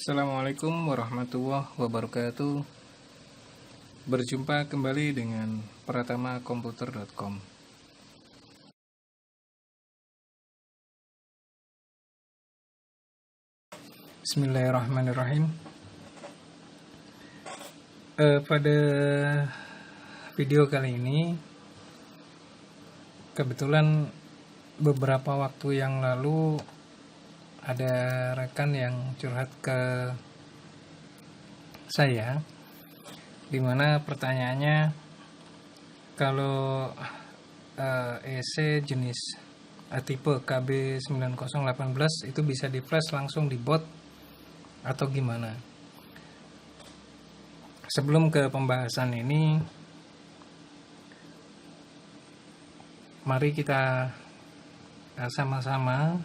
Assalamualaikum warahmatullahi wabarakatuh. Berjumpa kembali dengan pratamakomputer.com. Bismillahirrahmanirrahim. Pada video kali ini, kebetulan beberapa waktu yang lalu ada rekan yang curhat ke saya, dimana pertanyaannya kalau EC jenis tipe KB9018 itu bisa di flash langsung di bot atau gimana. Sebelum ke pembahasan ini, mari kita sama-sama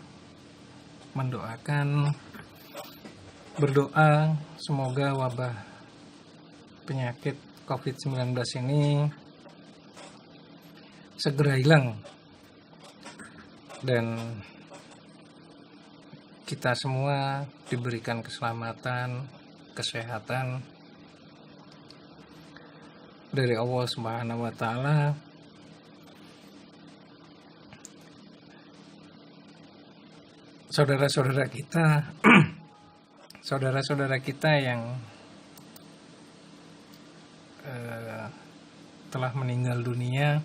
berdoa semoga wabah penyakit COVID-19 ini segera hilang dan kita semua diberikan keselamatan, kesehatan dari Allah Subhanahu wa Ta'ala. Saudara-saudara kita yang telah meninggal dunia,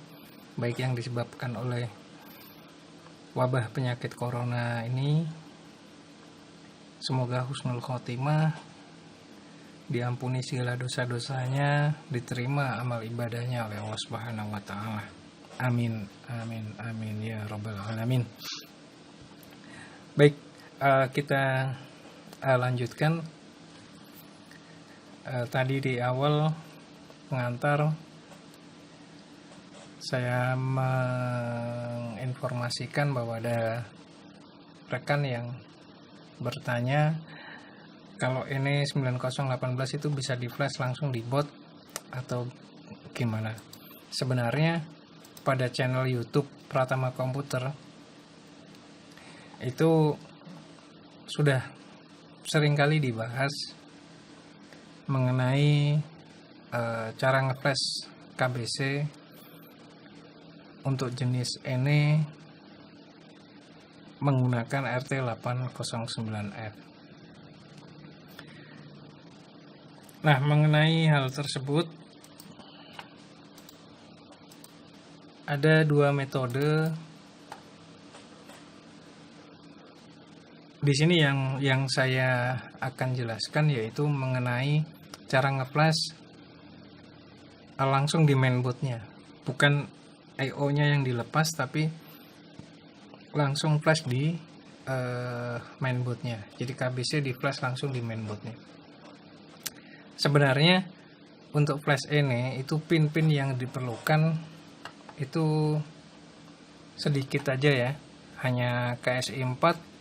baik yang disebabkan oleh wabah penyakit corona ini, semoga husnul khotimah, diampuni segala dosa-dosanya, diterima amal ibadahnya oleh Allah Subhanahu wa Ta'ala. Amin, amin, amin ya rabbal alamin. Baik, kita lanjutkan. Tadi di awal pengantar saya menginformasikan bahwa ada rekan yang bertanya kalau ini 9018 itu bisa di flash langsung di bot atau gimana. Sebenarnya pada channel YouTube Pratama Komputer itu sudah seringkali dibahas mengenai cara ngeflash KBC untuk jenis NE menggunakan RT809F. Nah, mengenai hal tersebut ada dua metode. Di sini yang saya akan jelaskan yaitu mengenai cara ngeflash langsung di mainboardnya, bukan I/O-nya yang dilepas, tapi langsung flash di mainboardnya. Jadi KBC di flash langsung di mainboardnya. Sebenarnya untuk flash ini itu pin-pin yang diperlukan itu sedikit aja ya, hanya KSI 4,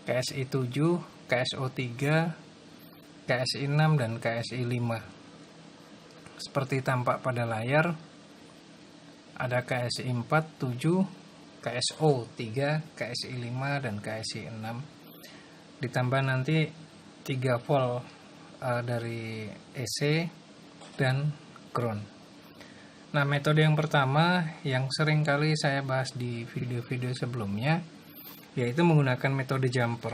KSI 7, KSO 3, KSI 6, dan KSI 5. Seperti tampak pada layar, ada KSI 4, 7, KSO 3, KSI 5, dan KSI 6. Ditambah nanti 3 volt dari EC dan ground. Nah, metode yang pertama yang sering kali saya bahas di video-video sebelumnya, yaitu menggunakan metode jumper.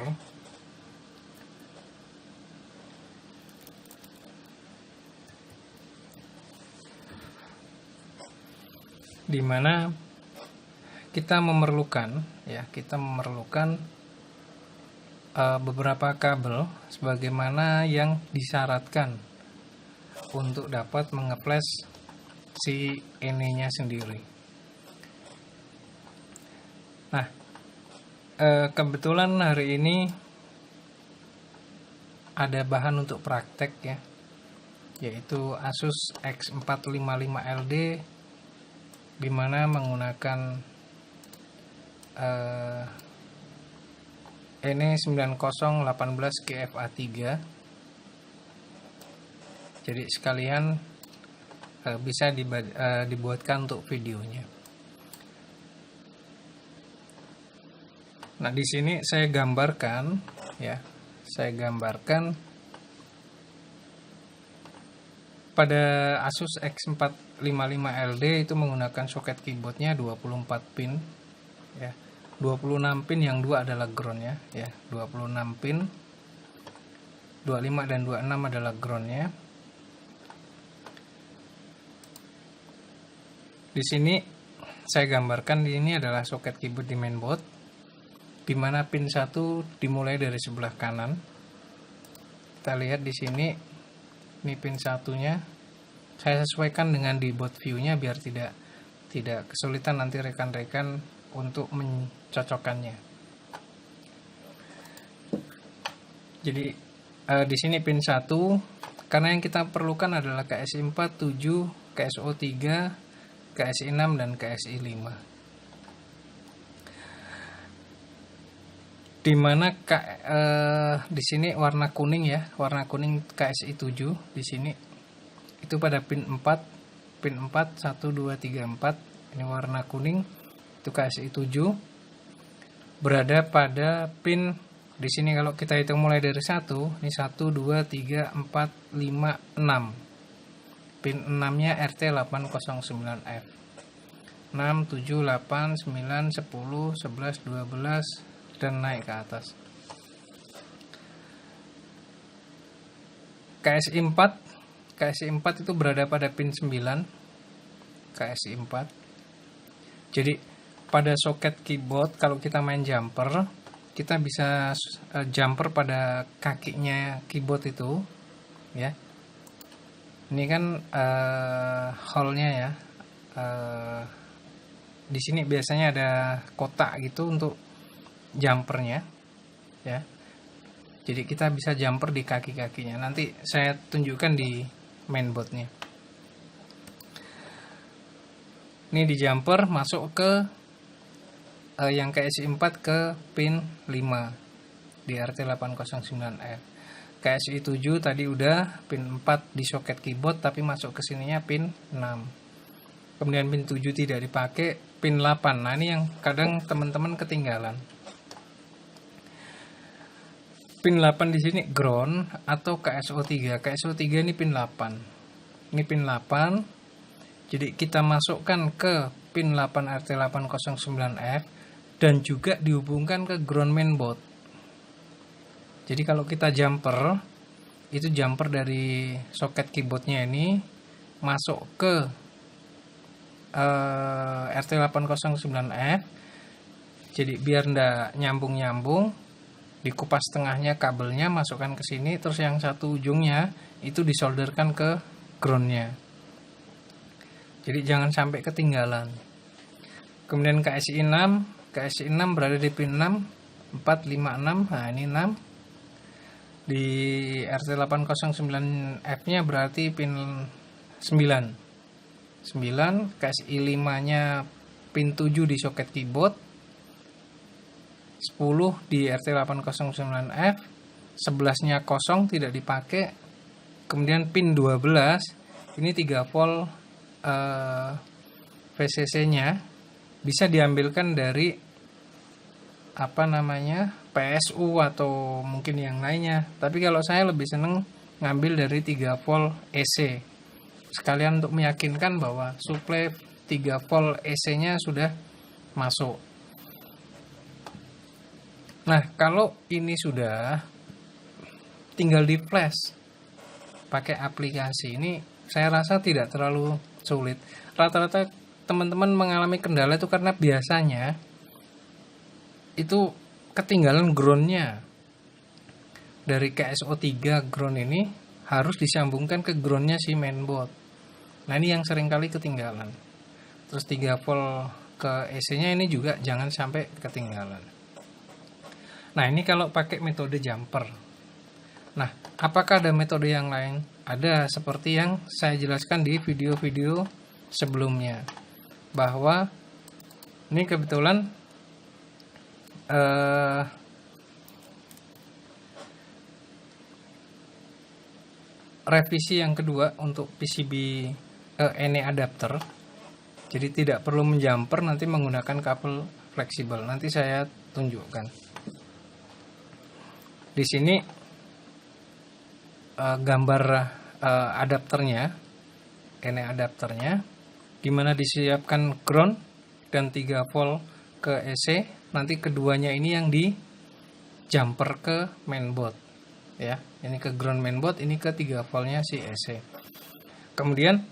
Di mana kita memerlukan beberapa kabel sebagaimana yang disyaratkan untuk dapat mengeflash si NE-nya sendiri. Nah, kebetulan hari ini ada bahan untuk praktek ya, yaitu Asus X455LD, dimana menggunakan NE9018 GFA3. Jadi sekalian bisa dibuatkan untuk videonya. Nah, di sini saya gambarkan ya saya gambarkan. Pada Asus X455LD itu menggunakan soket keyboardnya 24 pin ya. 26 pin, yang 2 adalah groundnya ya. 26 pin, 25 dan 26 adalah groundnya. Di sini saya gambarkan, ini adalah soket keyboard di mainboard, di mana pin 1 dimulai dari sebelah kanan. Kita lihat di sini, ini pin satunya. Saya sesuaikan dengan di board view-nya biar tidak kesulitan nanti rekan-rekan untuk mencocokkannya. Jadi di sini pin 1, karena yang kita perlukan adalah KSI 4, 7, KSO 3, KSI 6 dan KSI 5. Dimana di sini warna kuning ya, warna kuning KSI 7 di sini itu pada pin 4, pin 4 1 2 3 4, ini warna kuning itu KSI 7 berada pada pin di sini. Kalau kita hitung mulai dari 1, ini 1 2 3 4 5 6, pin 6-nya RT809F, 6 7 8 9 10 11 12 dan naik ke atas. KSI 4 itu berada pada pin 9, KSI 4. Jadi pada soket keyboard kalau kita main jumper, kita bisa jumper pada kakinya keyboard itu ya. Ini kan hole-nya ya. Di sini biasanya ada kotak gitu untuk jumpernya ya. Jadi kita bisa jumper di kaki-kakinya. Nanti saya tunjukkan di mainboardnya. Ini di jumper masuk ke yang KSI 4 ke pin 5 di RT809F. KSI 7 tadi udah pin 4 di soket keyboard, tapi masuk ke sininya pin 6. Kemudian pin 7 tidak dipakai, pin 8. Nah, ini yang kadang teman-teman ketinggalan. Pin 8 di sini ground atau KSO 3. KSO 3 ini pin 8. Ini pin 8. Jadi kita masukkan ke pin 8 RT809F dan juga dihubungkan ke ground mainboard. Jadi kalau kita jumper, itu jumper dari soket keyboardnya ini masuk ke RT809F. Jadi biar ndak nyambung-nyambung, dikupas tengahnya kabelnya, masukkan ke sini, terus yang satu ujungnya itu disolderkan ke groundnya. Jadi jangan sampai ketinggalan. Kemudian KSI 6, KSI 6 berada di pin 6, 4, 5, 6. Nah ini 6. Di RT809F nya berarti pin 9. 9, KSI 5 nya pin 7 di soket keyboard, 10 di RT809F, 11 nya kosong tidak dipakai. Kemudian pin 12 ini 3 volt VCC nya bisa diambilkan dari PSU atau mungkin yang lainnya, tapi kalau saya lebih seneng ngambil dari 3 volt EC sekalian untuk meyakinkan bahwa suplai 3 volt EC nya sudah masuk. Nah, kalau ini sudah, tinggal di flash pakai aplikasi. Ini saya rasa tidak terlalu sulit. Rata-rata teman-teman mengalami kendala itu karena biasanya itu ketinggalan groundnya. Dari KSO 3 ground ini harus disambungkan ke groundnya si mainboard. Nah, ini yang seringkali ketinggalan. Terus 3 volt ke EC nya ini juga jangan sampai ketinggalan. Nah, ini kalau pakai metode jumper. Nah, apakah ada metode yang lain? Ada, seperti yang saya jelaskan di video-video sebelumnya. Bahwa ini kebetulan revisi yang kedua untuk PCB NE adapter. Jadi tidak perlu menjumper, nanti menggunakan kabel fleksibel. Nanti saya tunjukkan. Di sini gambar adapternya, ini adapternya, dimana disiapkan ground dan 3 volt ke AC. Nanti keduanya ini yang di jumper ke mainboard, ya. Ini ke ground mainboard, ini ke 3 voltnya si AC. Kemudian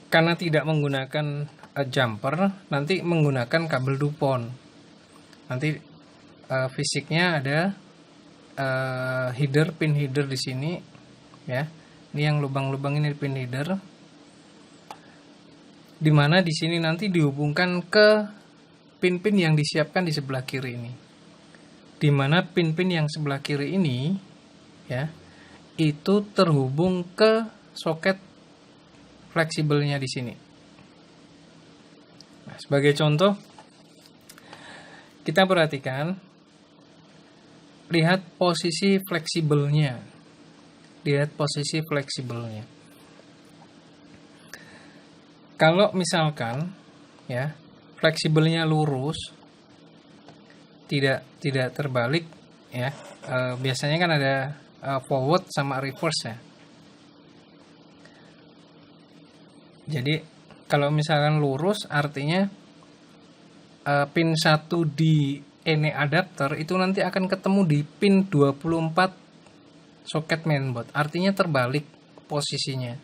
karena tidak menggunakan jumper, nanti menggunakan kabel Dupont. Nanti fisiknya ada header, pin header di sini, ya. Ini yang lubang-lubang ini pin header. Dimana di sini nanti dihubungkan ke pin-pin yang disiapkan di sebelah kiri ini. Dimana pin-pin yang sebelah kiri ini, ya, itu terhubung ke soket fleksibelnya di sini. Nah, sebagai contoh, kita perhatikan, lihat posisi fleksibelnya, Kalau misalkan, ya, fleksibelnya lurus, tidak terbalik, ya, biasanya kan ada forward sama reverse, ya. Jadi kalau misalkan lurus artinya pin 1 di NE adapter itu nanti akan ketemu di pin 24 soket mainboard. Artinya terbalik posisinya.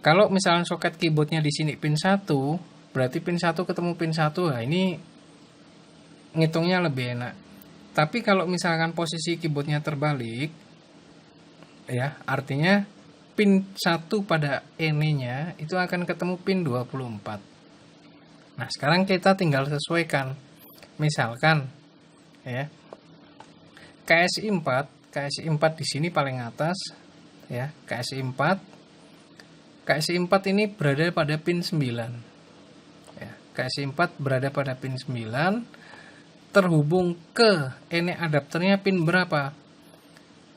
Kalau misalkan soket keyboardnya di sini pin 1, berarti pin 1 ketemu pin 1. Nah, ini ngitungnya lebih enak. Tapi kalau misalkan posisi keyboardnya terbalik, ya, artinya pin 1 pada NE-nya itu akan ketemu pin 24. Nah, sekarang kita tinggal sesuaikan. Misalkan, ya, KSI 4 di sini paling atas, ya, KSI 4 ini berada pada pin 9. Ya, KSI 4 berada pada pin 9, terhubung ke NE adapternya pin berapa?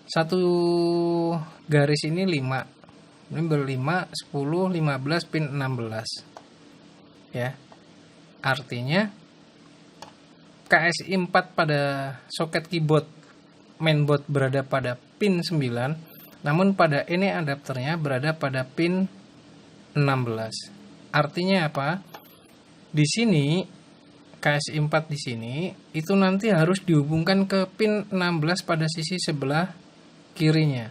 Satu garis ini 5. Ini ber-5, 10, 15, pin 16. Ya. Artinya KSI 4 pada soket keyboard mainboard berada pada pin 9, namun pada NE adapternya berada pada pin 16. Artinya apa? Di sini KSI 4 di sini itu nanti harus dihubungkan ke pin 16 pada sisi sebelah kirinya.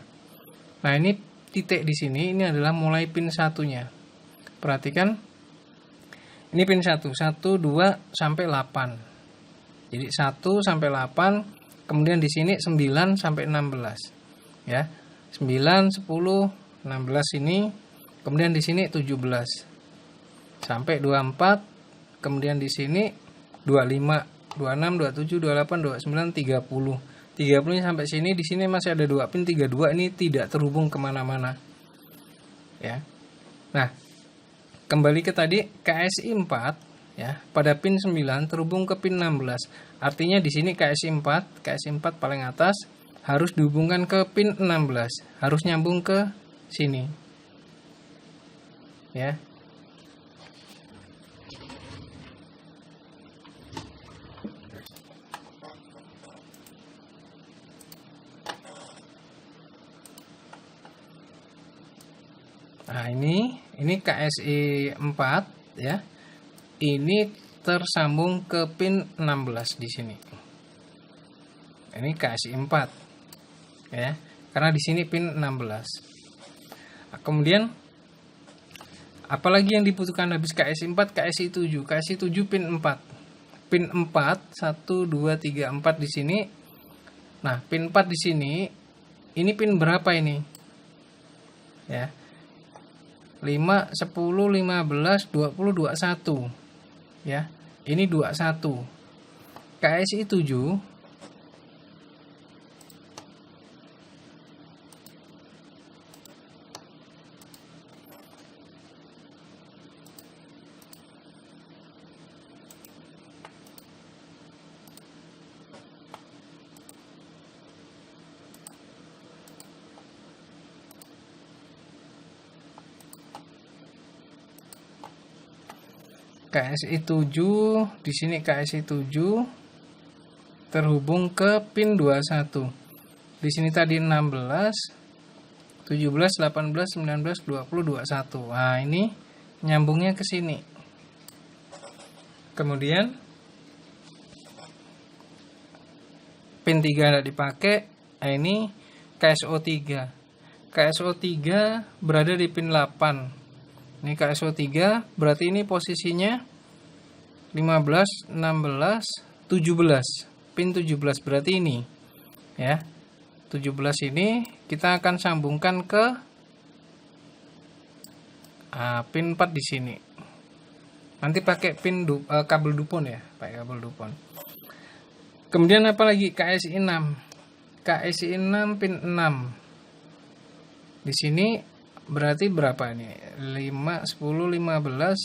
Nah, ini titik di sini, ini adalah mulai pin 1-nya. Perhatikan, ini pin 1, 1, 2, sampai 8. Jadi 1 sampai 8, kemudian di sini 9 sampai 16. Ya, 9, 10, 16 ini, kemudian di sini 17. Sampai 24, kemudian di sini 25, 26, 27, 28, 29, 30. 30 sampai sini, di sini masih ada 2 pin, 32 ini tidak terhubung kemana-mana, ya. Nah, kembali ke tadi KSI 4, ya, pada pin 9 terhubung ke pin 16. Artinya di sini KSI 4 paling atas harus dihubungkan ke pin 16, harus nyambung ke sini, ya. Nah, ini KSI 4, ya. Ini tersambung ke pin 16 di sini. Ini KSI 4, ya. Karena di sini pin 16. Nah, kemudian apalagi yang dibutuhkan habis KSI 4, KSI 7. KSI 7 pin 4. Pin 4 1 2 3 4 di sini. Nah, pin 4 di sini ini pin berapa ini? Ya. 5, 10, 15, 20, 21. Ya. Ini 21. KSI 7 KSI KSI 7, di sini KSI 7 terhubung ke pin 21. Di sini tadi 16, 17, 18, 19, 20, 21. Nah, ini nyambungnya ke sini. Kemudian pin 3 tidak dipakai. Nah, ini KSO 3. KSO 3 berada di pin 8. Ini KSO 3 berarti ini posisinya 15, 16, 17. Pin 17 berarti ini. Ya. 17 ini kita akan sambungkan ke pin 4 di sini. Nanti pakai pin kabel dupon ya, pakai kabel dupon. Kemudian apa lagi? KSI 6. KSI 6 pin 6. Di sini berarti berapa nih? 5, 10, 15,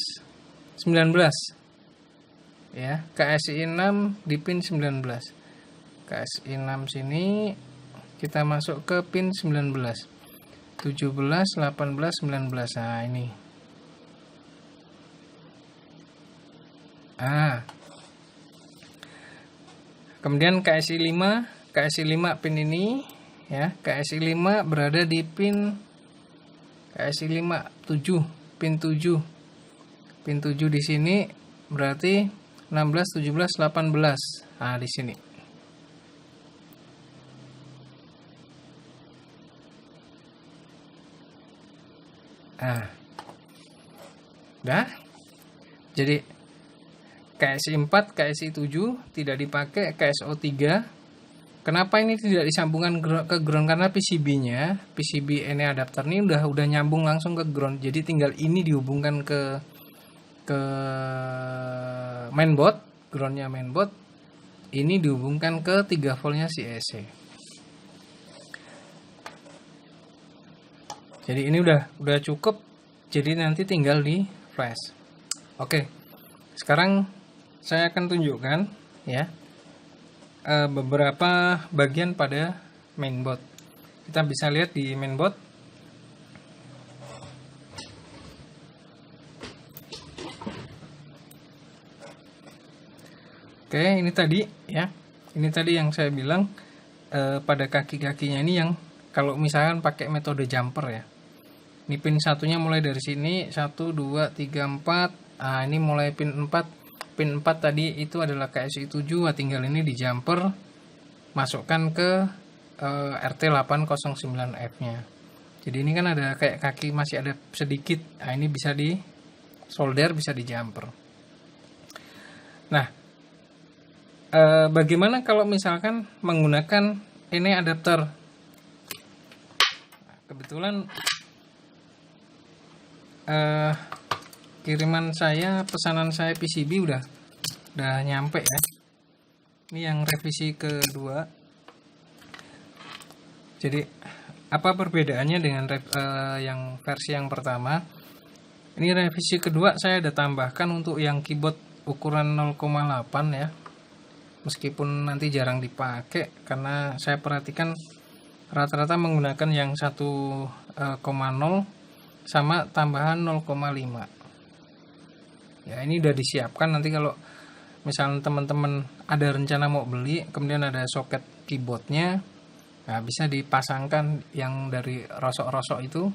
19. Ya, KSI 6 di pin 19. KSI 6 sini kita masuk ke pin 19. 17, 18, 19. Nah, ini. Kemudian KSI 5, KSI 5 pin ini ya, KSI 5 berada di pin KSI 5 7, pin 7. Pin 7 di sini berarti 16, 17, 18. Nah, di sini. Nah. Udah. Jadi KSI 4, KSI 7 tidak dipakai, KSO 3. Kenapa ini tidak disambungkan ke ground? Karena PCB ini adapter ini udah nyambung langsung ke ground. Jadi tinggal ini dihubungkan ke mainboard, groundnya mainboard. Ini dihubungkan ke 3 voltnya si EC. Jadi ini udah cukup. Jadi nanti tinggal di flash. Oke. Sekarang saya akan tunjukkan ya beberapa bagian pada mainboard. Kita bisa lihat di mainboard. Oke, ini tadi ya. Ini tadi yang saya bilang pada kaki-kakinya ini yang kalau misalkan pakai metode jumper ya. Ini pin satunya mulai dari sini 1, 2, 3, 4. Nah, ini mulai pin 4. Pin 4 tadi itu adalah KSI 7, tinggal ini di jumper masukkan ke RT809F nya. Jadi ini kan ada kayak kaki masih ada sedikit. Nah, ini bisa di solder, bisa di jumper. Nah, bagaimana kalau misalkan menggunakan ini adapter? Nah, kebetulan kiriman saya, pesanan saya PCB udah nyampe ya. Ini yang revisi kedua. Jadi apa perbedaannya dengan yang versi yang pertama? Ini revisi kedua saya ada tambahkan untuk yang keyboard ukuran 0,8 ya. Meskipun nanti jarang dipakai karena saya perhatikan rata-rata menggunakan yang 1,0 sama tambahan 0,5. Ya, ini udah disiapkan. Nanti kalau misalnya teman-teman ada rencana mau beli, kemudian ada soket keyboardnya, nah bisa dipasangkan yang dari rosok-rosok itu,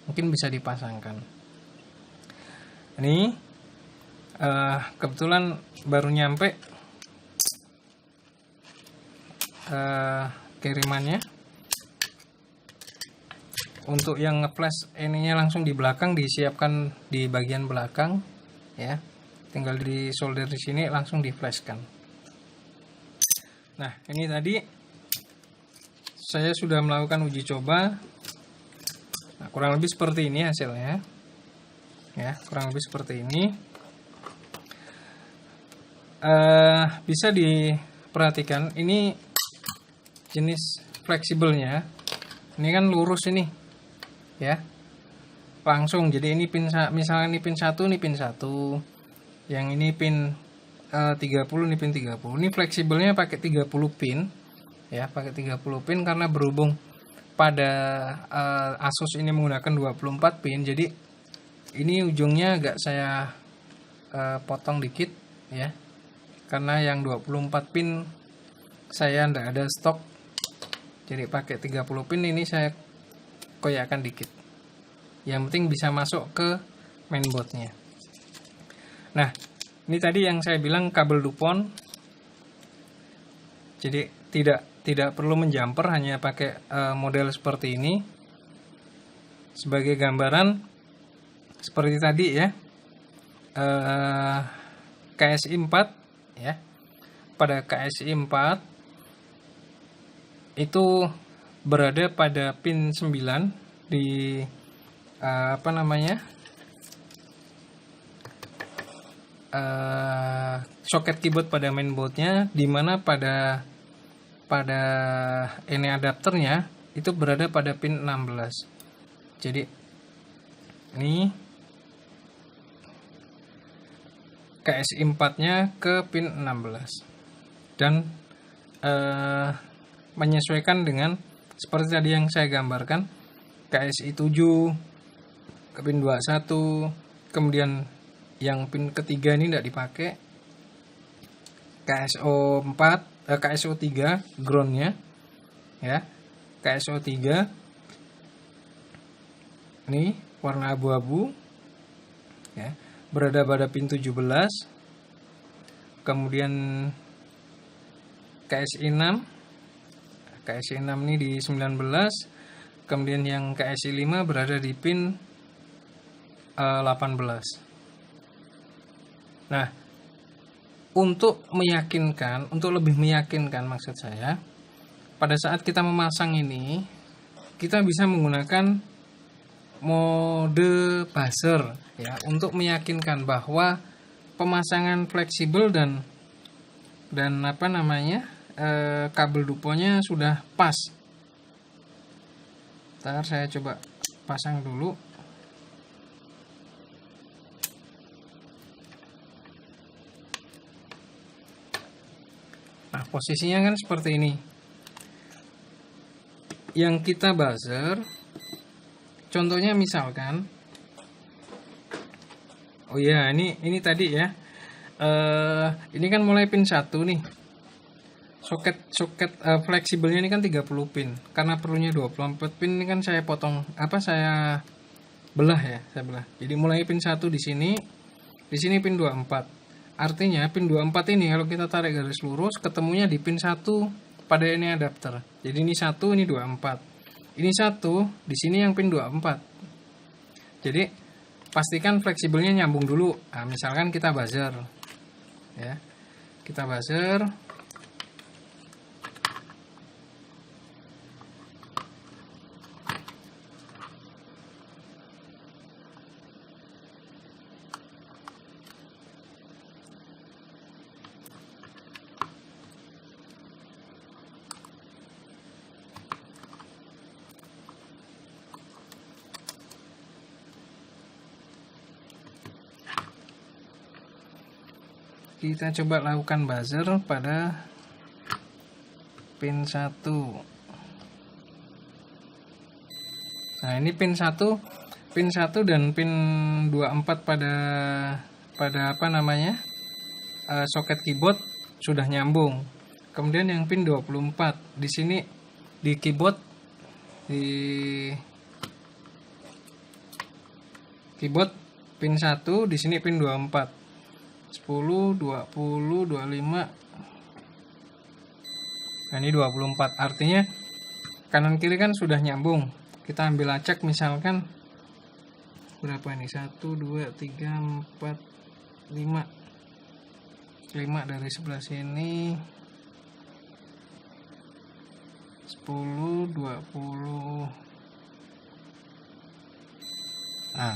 mungkin bisa dipasangkan. Ini kebetulan baru nyampe kirimannya. Untuk yang ngeflash ininya langsung di belakang, disiapkan di bagian belakang ya, tinggal di solder di sini langsung di flashkan. Nah, ini tadi saya sudah melakukan uji coba. Nah, kurang lebih seperti ini hasilnya ya, kurang lebih seperti ini. Bisa diperhatikan ini jenis fleksibelnya, ini kan lurus ini ya, langsung. Jadi ini pin, misalnya ini pin 1, ini pin 1, yang ini pin 30, ini pin 30. Ini fleksibelnya pakai 30 pin ya, pakai 30 pin karena berhubung pada Asus ini menggunakan 24 pin. Jadi ini ujungnya agak saya potong dikit ya, karena yang 24 pin saya ndak ada stok, jadi pakai 30 pin ini saya koyakkan dikit, yang penting bisa masuk ke mainboardnya. Nah, ini tadi yang saya bilang kabel Dupont, jadi tidak perlu menjumper, hanya pakai model seperti ini. Sebagai gambaran seperti tadi ya, KSI 4 ya, pada KSI 4 itu berada pada pin 9 di soket keyboard pada mainboardnya, dimana pada ini adapternya itu berada pada pin 16. Jadi ini KSI 4 nya ke pin 16 dan menyesuaikan dengan seperti tadi yang saya gambarkan, KSI 7 ke pin 21, kemudian yang pin ketiga ini tidak dipakai, KSO 3 groundnya ya, KSO 3 ini warna abu-abu ya, berada pada pin 17. Kemudian KSI 6 ini di 19. Kemudian yang KSI 5 berada di pin 18. Nah, untuk lebih meyakinkan maksud saya, pada saat kita memasang ini kita bisa menggunakan mode buzzer ya, untuk meyakinkan bahwa pemasangan fleksibel dan kabel Dupontnya sudah pas. Ntar saya coba pasang dulu. Nah, posisinya kan seperti ini. Yang kita buzzer, contohnya misalkan, oh ya, ini tadi ya, ini kan mulai pin 1 nih. Soket fleksibelnya ini kan 30 pin. Karena perlunya 24 pin, ini kan saya potong, saya belah ya, Jadi mulai pin 1 di sini pin 24. Artinya pin 24 ini kalau kita tarik garis lurus ketemunya di pin 1 pada ini adapter. Jadi ini 1, ini 24. Ini 1, di sini yang pin 24. Jadi pastikan fleksibelnya nyambung dulu. Nah, misalkan kita buzzer. Ya. Kita buzzer. Kita coba lakukan buzzer pada pin 1. Nah, ini pin 1 dan pin 24 pada soket keyboard sudah nyambung. Kemudian yang pin 24 di sini di keyboard pin 1, di sini pin 24. 10, 20, 25. Nah, ini 24. Artinya kanan kiri kan sudah nyambung. Kita ambil acak misalkan berapa ini? 1, 2, 3, 4, 5. 5 dari sebelah sini. 10, 20. Nah,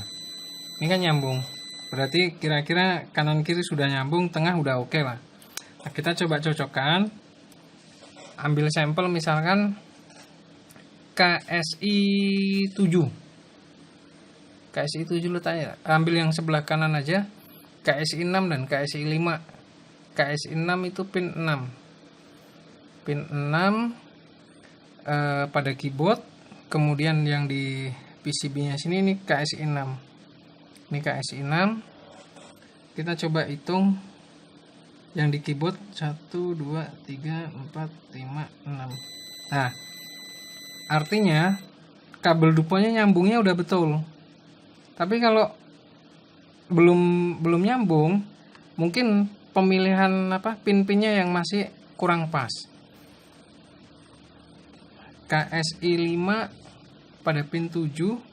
ini kan nyambung. Berarti kira-kira kanan kiri sudah nyambung, tengah udah oke lah. Nah, kita coba cocokkan. Ambil sampel misalkan KSI 7. KSI 7 letaknya. Ambil yang sebelah kanan aja. KSI 6 dan KSI 5. KSI 6 itu pin 6. Pin 6 pada keyboard. Kemudian yang di PCB-nya sini ini KSI 6. Ini KSI 6. Kita coba hitung yang di keyboard 1, 2, 3, 4, 5, 6. Nah, artinya kabel duponya nyambungnya udah betul. Tapi kalau belum nyambung, mungkin pemilihan pin-pinnya yang masih kurang pas. KSI 5 pada pin 7.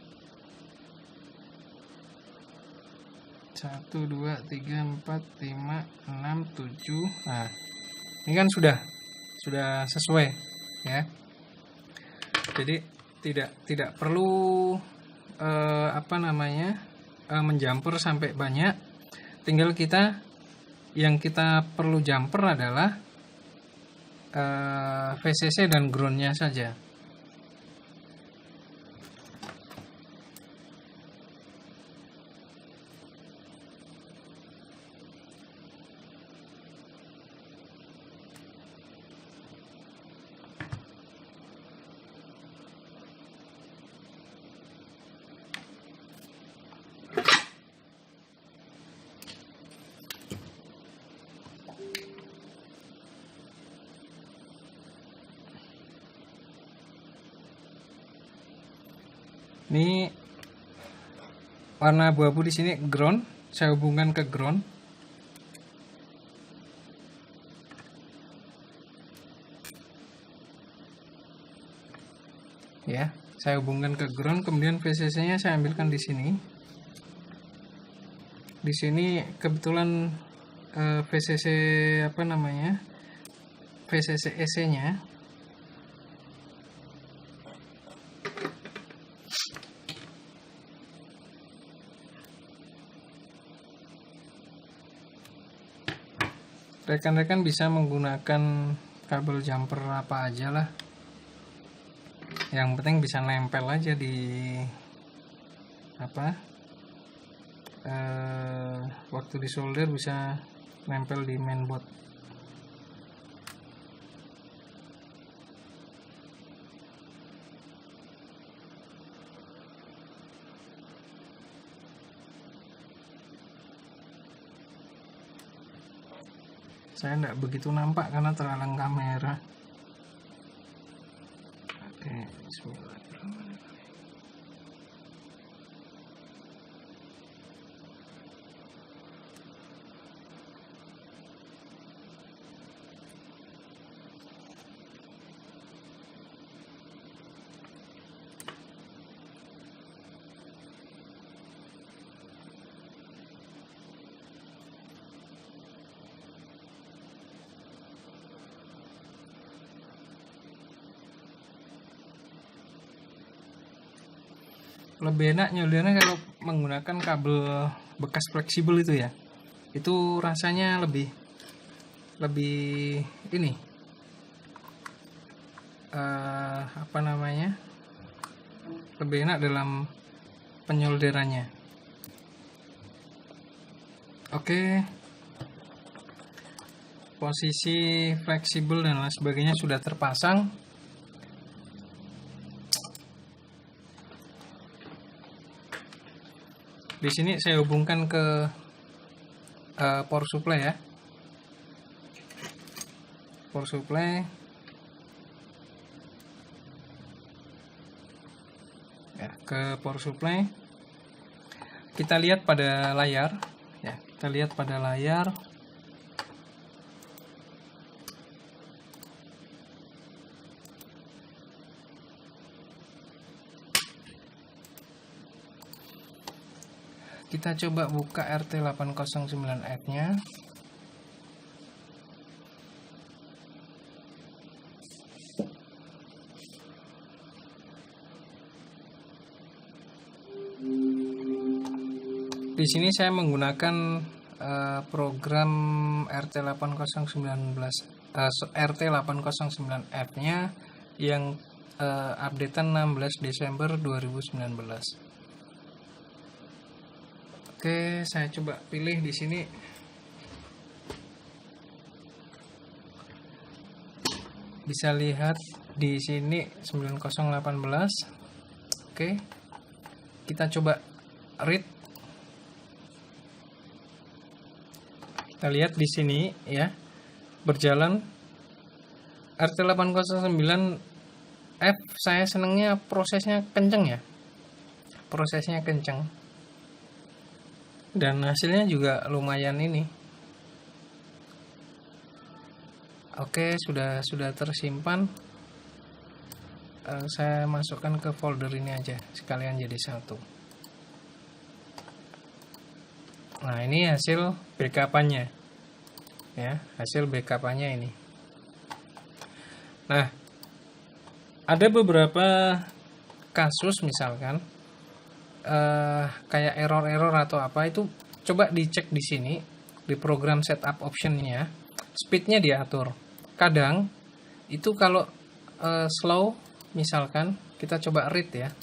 1, 2, 3, 4, 5, 6, 7. Nah, ini kan sudah sesuai ya. Jadi tidak perlu menjumper sampai banyak. Tinggal yang kita perlu jumper adalah VCC dan groundnya saja. Ini warna abu-abu di sini ground, saya hubungkan ke ground. Ya, saya hubungkan ke ground, kemudian VCC-nya saya ambilkan di sini. Di sini kebetulan VCC VCC EC-nya. Rekan-rekan bisa menggunakan kabel jumper apa aja lah. Yang penting bisa nempel aja di waktu di solder bisa nempel di mainboard. Saya tidak begitu nampak karena terhalang kamera. Oke, bismillahirrahmanirrahim. Lebih enak nyoldernya kalau menggunakan kabel bekas fleksibel itu ya. Itu rasanya lebih ini lebih enak dalam penyolderannya. Oke, posisi fleksibel dan lain sebagainya sudah terpasang. Di sini saya hubungkan ke power supply ya. Power supply. Ya, ke power supply. Kita lihat pada layar ya, kita lihat pada layar. Kita coba buka RT809F-nya. Di sini saya menggunakan program RT809F-nya yang updatean 16 Desember 2019. Oke, saya coba pilih di sini. Bisa lihat di sini 9018. Oke. Kita coba read. Kita lihat di sini ya, berjalan RT809F. Saya senangnya prosesnya kenceng ya, prosesnya kenceng, dan hasilnya juga lumayan ini. Oke, sudah tersimpan. Saya masukkan ke folder ini aja sekalian jadi satu. Nah, ini hasil backup-annya ya, hasil backup-annya ini. Nah, ada beberapa kasus misalkan kayak error atau apa, itu coba dicek di sini di program setup optionnya, speednya diatur. Kadang itu kalau slow misalkan, kita coba read ya.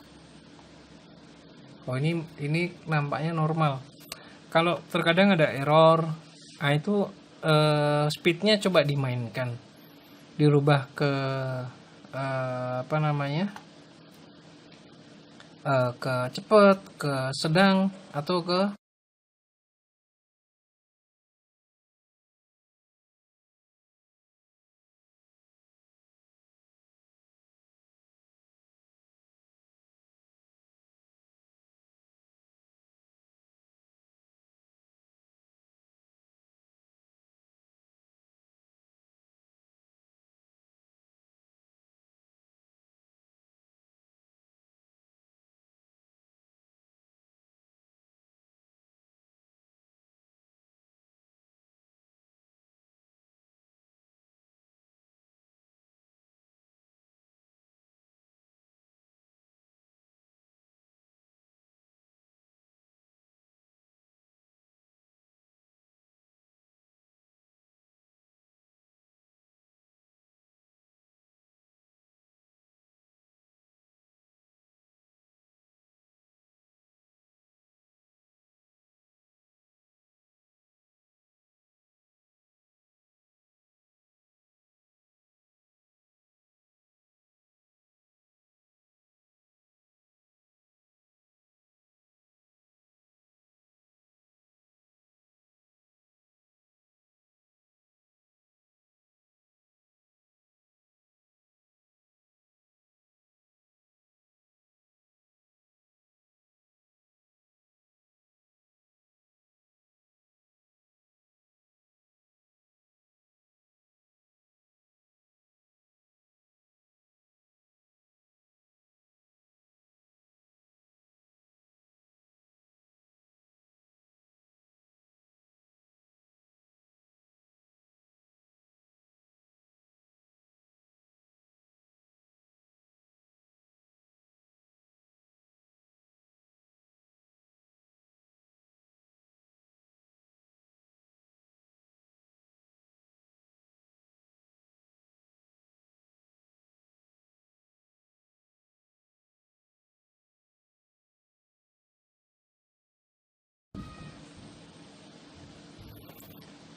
Oh, ini nampaknya normal. Kalau terkadang ada error, nah itu speednya coba dimainkan, dirubah ke ke cepat, ke sedang, atau ke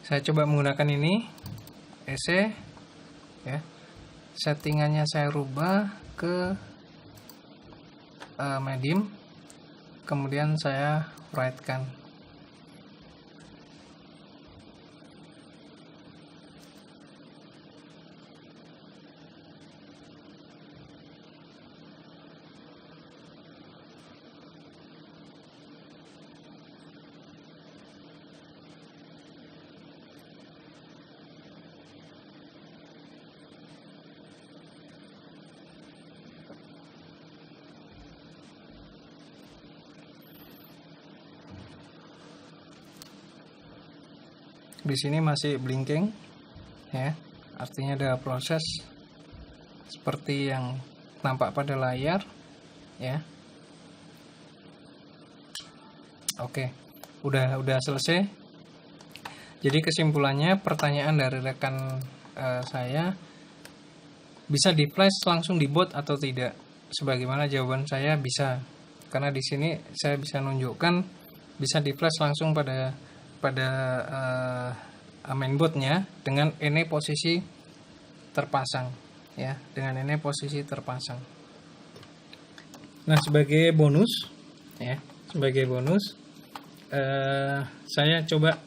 saya coba menggunakan ini EC ya. Settingannya saya rubah ke medium, kemudian saya write-kan. Di sini masih blinking ya, artinya ada proses seperti yang nampak pada layar ya. Oke, udah selesai. Jadi kesimpulannya, pertanyaan dari rekan saya, bisa di flash langsung di boot atau tidak? Sebagaimana jawaban saya, bisa, karena di sini saya bisa nunjukkan bisa di flash langsung pada mainboardnya dengan ini posisi terpasang ya, dengan ini posisi terpasang. Nah, sebagai bonus ya, saya coba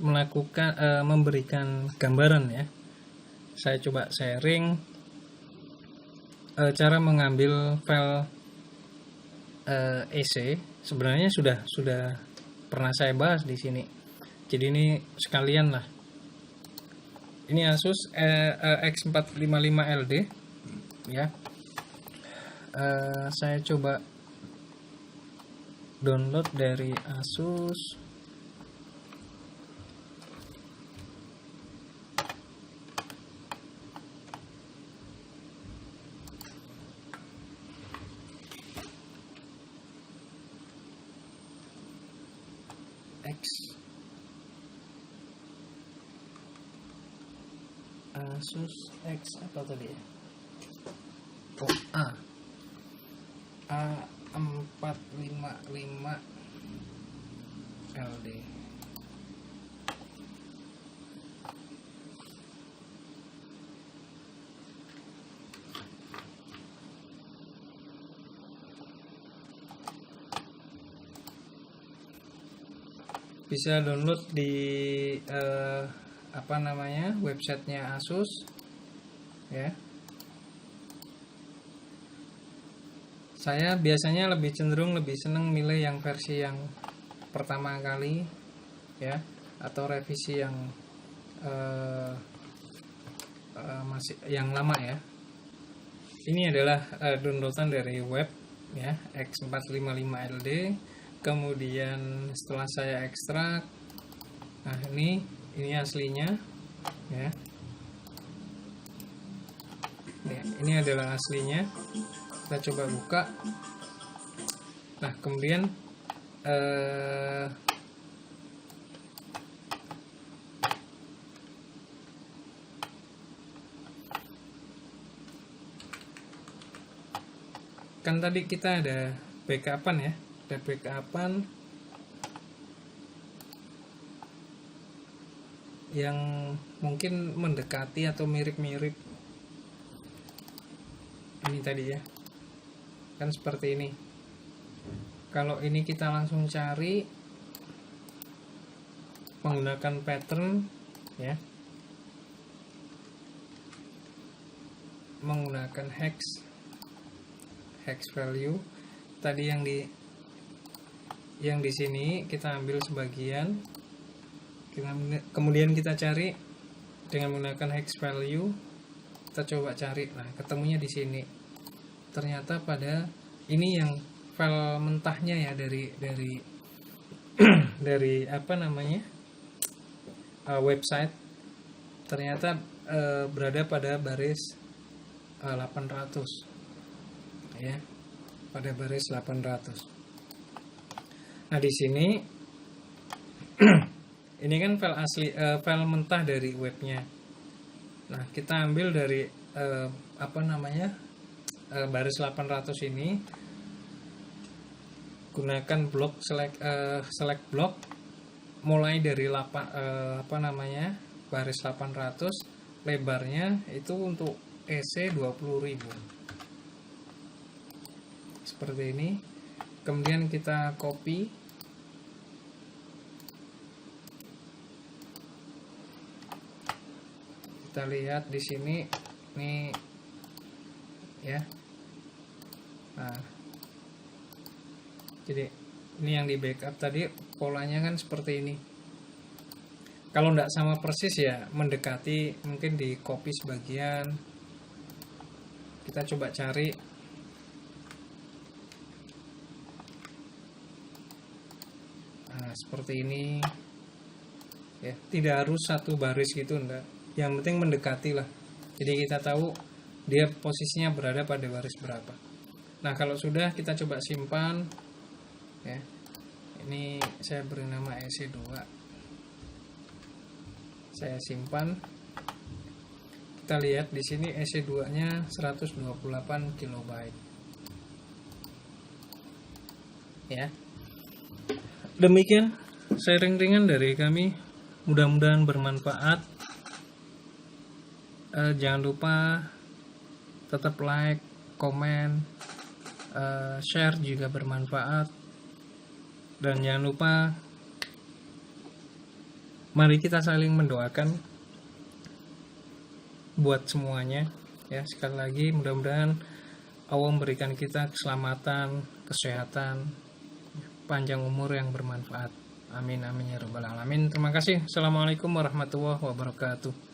memberikan gambaran ya. Saya coba sharing cara mengambil file EC. Sebenarnya sudah pernah saya bahas di sini. Jadi ini sekalian lah. Ini Asus X455LD ya. Saya coba download dari Asus. Asus X apa tadi ya? Oh, A455 LD. Bisa download di websitenya Asus ya. Saya biasanya lebih seneng milih yang versi yang pertama kali ya, atau revisi yang masih yang lama ya. Ini adalah downloadan dari web ya, X455LD. Kemudian setelah saya ekstrak, nah ini aslinya ya. Ini adalah aslinya. Kita coba buka. Nah, kemudian kan tadi kita ada backupan ya. Ada backupan yang mungkin mendekati atau mirip-mirip ini tadi ya, kan seperti ini. Kalau ini kita langsung cari menggunakan pattern ya, menggunakan hex value tadi yang di sini kita ambil sebagian, kemudian kita cari dengan menggunakan hex value. Kita coba cari, nah ketemunya di sini. Ternyata pada ini yang file mentahnya ya, dari dari website. Ternyata berada pada baris 800 ya, pada baris 800. Nah di sini ini kan file asli, file mentah dari webnya. Nah kita ambil dari baris 800 ini, gunakan blok select blok mulai dari baris 800, lebarnya itu untuk EC 20.000 seperti ini. Kemudian kita copy, kita lihat di sini nih ya. Nah, jadi ini yang di backup tadi polanya kan seperti ini. Kalau tidak sama persis ya mendekati, mungkin di copy sebagian. Kita coba cari. Nah, seperti ini ya, tidak harus satu baris gitu, enggak. Yang penting mendekati lah. Jadi kita tahu dia posisinya berada pada baris berapa. Nah kalau sudah, kita coba simpan ya. Ini saya beri nama EC2. Saya simpan. Kita lihat di sini EC2 nya 128 KB ya. Demikian sharing ringan dari kami, mudah-mudahan bermanfaat. Jangan lupa tetap like, komen, share juga bermanfaat. Dan jangan lupa Mari kita saling mendoakan buat semuanya ya. Sekali lagi mudah-mudahan Allah memberikan kita keselamatan, kesehatan, panjang umur yang bermanfaat. Amin amin ya rabbal alamin. Terima kasih. Assalamualaikum warahmatullahi wabarakatuh.